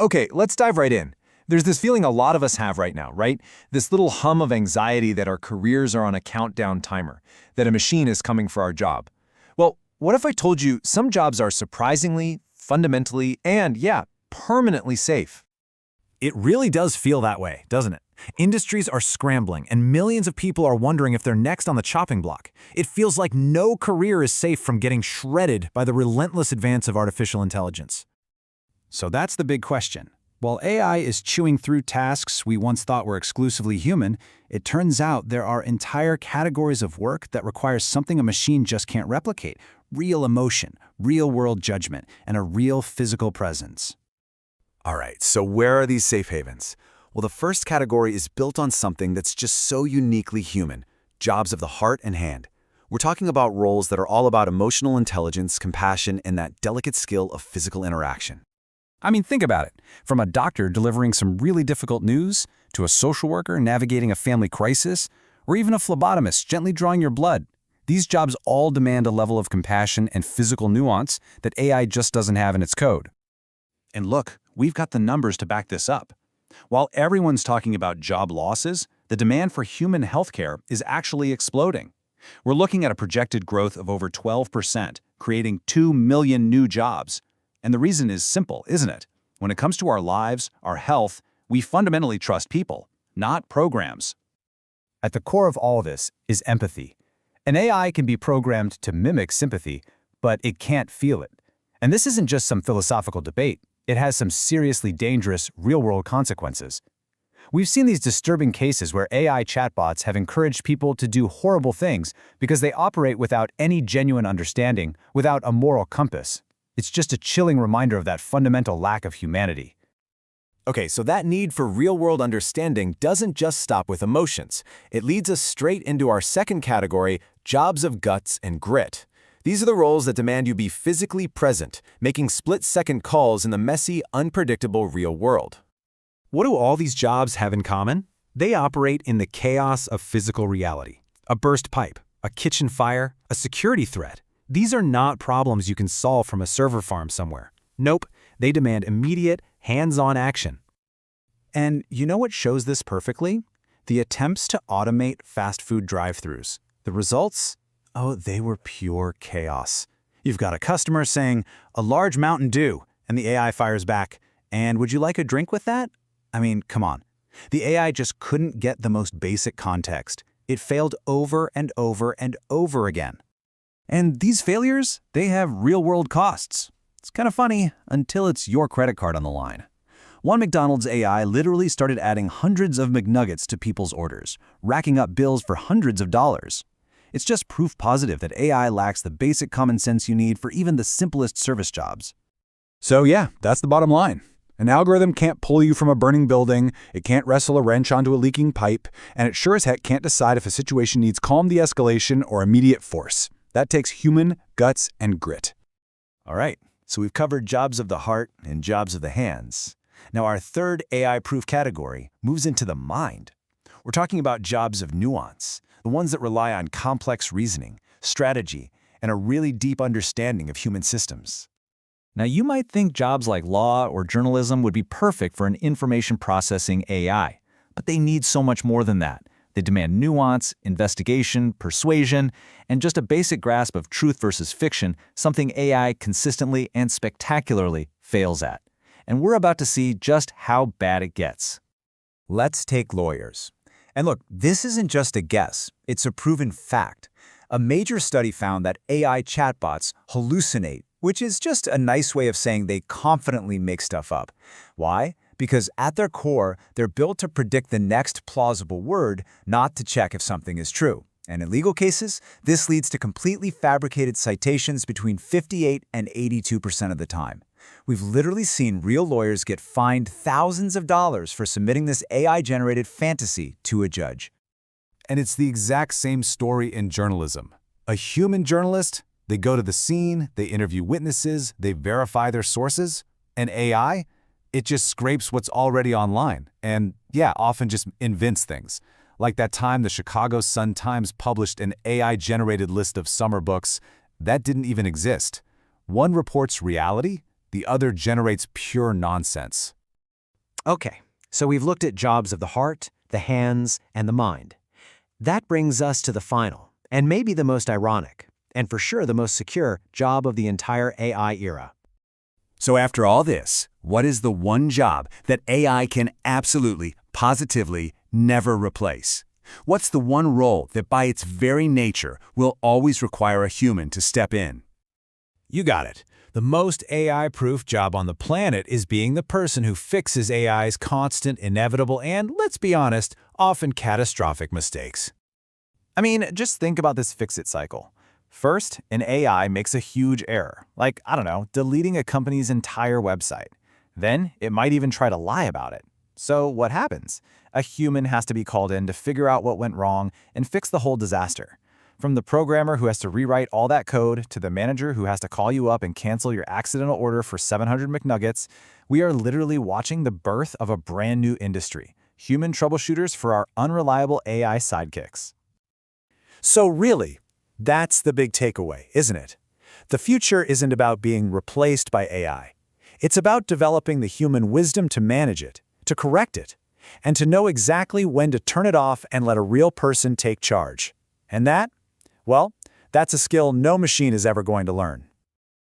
Okay, let's dive right in. There's this feeling a lot of us have right now, right? This little hum of anxiety that our careers are on a countdown timer, that a machine is coming for our job. Well, what if I told you some jobs are surprisingly, fundamentally, and yeah, permanently safe? It really does feel that way, doesn't it? Industries are scrambling, and millions of people are wondering if they're next on the chopping block. It feels like no career is safe from getting shredded by the relentless advance of artificial intelligence. So that's the big question. While AI is chewing through tasks we once thought were exclusively human, it turns out there are entire categories of work that require something a machine just can't replicate: real emotion, real-world judgment, and a real physical presence. All right, so where are these safe havens? Well, the first category is built on something that's just so uniquely human: jobs of the heart and hand. We're talking about roles that are all about emotional intelligence, compassion, and that delicate skill of physical interaction. I mean, think about it. From a doctor delivering some really difficult news, to a social worker navigating a family crisis, or even a phlebotomist gently drawing your blood. These jobs all demand a level of compassion and physical nuance that AI just doesn't have in its code. And look, we've got the numbers to back this up. While everyone's talking about job losses, the demand for human healthcare is actually exploding. We're looking at a projected growth of over 12%, creating 2 million new jobs. And the reason is simple, isn't it? When it comes to our lives, our health, we fundamentally trust people, not programs. At the core of all this is empathy. An AI can be programmed to mimic sympathy, but it can't feel it. And this isn't just some philosophical debate. It has some seriously dangerous, real-world consequences. We've seen these disturbing cases where AI chatbots have encouraged people to do horrible things because they operate without any genuine understanding, without a moral compass. It's just a chilling reminder of that fundamental lack of humanity. Okay, so that need for real-world understanding doesn't just stop with emotions. It leads us straight into our second category: jobs of guts and grit. These are the roles that demand you be physically present, making split-second calls in the messy, unpredictable real world. What do all these jobs have in common? They operate in the chaos of physical reality. A burst pipe, a kitchen fire, a security threat. These are not problems you can solve from a server farm somewhere. Nope, they demand immediate, hands-on action. And you know what shows this perfectly? The attempts to automate fast food drive-thrus. The results? Oh, they were pure chaos. You've got a customer saying, "A large Mountain Dew," and the AI fires back, "And would you like a drink with that?" I mean, come on. The AI just couldn't get the most basic context. It failed over and over and over again. And these failures, they have real-world costs. It's kind of funny until it's your credit card on the line. One McDonald's AI literally started adding hundreds of McNuggets to people's orders, racking up bills for hundreds of dollars. It's just proof positive that AI lacks the basic common sense you need for even the simplest service jobs. So yeah, that's the bottom line. An algorithm can't pull you from a burning building, it can't wrestle a wrench onto a leaking pipe, and it sure as heck can't decide if a situation needs calm de-escalation or immediate force. That takes human guts and grit. All right, so we've covered jobs of the heart and jobs of the hands. Now our third AI-proof category moves into the mind. We're talking about jobs of nuance, the ones that rely on complex reasoning, strategy, and a really deep understanding of human systems. Now, you might think jobs like law or journalism would be perfect for an information processing AI, but they need so much more than that. They demand nuance, investigation, persuasion, and just a basic grasp of truth versus fiction, something AI consistently and spectacularly fails at. And we're about to see just how bad it gets. Let's take lawyers. And look, this isn't just a guess, it's a proven fact. A major study found that AI chatbots hallucinate, which is just a nice way of saying they confidently make stuff up. Why? Because at their core, they're built to predict the next plausible word, not to check if something is true. And in legal cases, this leads to completely fabricated citations between 58 and 82% of the time. We've literally seen real lawyers get fined thousands of dollars for submitting this AI-generated fantasy to a judge. And it's the exact same story in journalism. A human journalist, they go to the scene, they interview witnesses, they verify their sources. An AI, it just scrapes what's already online and, yeah, often just invents things. Like that time the Chicago Sun-Times published an AI-generated list of summer books that didn't even exist. One reports reality, the other generates pure nonsense. Okay, so we've looked at jobs of the heart, the hands, and the mind. That brings us to the final, and maybe the most ironic, and for sure the most secure job of the entire AI era. So after all this, what is the one job that AI can absolutely, positively never replace? What's the one role that by its very nature will always require a human to step in? You got it. The most AI-proof job on the planet is being the person who fixes AI's constant, inevitable, and, let's be honest, often catastrophic mistakes. I mean, just think about this fix-it cycle. First, an AI makes a huge error, like, I don't know, deleting a company's entire website. Then, it might even try to lie about it. So what happens? A human has to be called in to figure out what went wrong and fix the whole disaster. From the programmer who has to rewrite all that code to the manager who has to call you up and cancel your accidental order for 700 McNuggets, we are literally watching the birth of a brand new industry, human troubleshooters for our unreliable AI sidekicks. So really, that's the big takeaway, isn't it? The future isn't about being replaced by AI. It's about developing the human wisdom to manage it, to correct it, and to know exactly when to turn it off and let a real person take charge. And that? Well, that's a skill no machine is ever going to learn.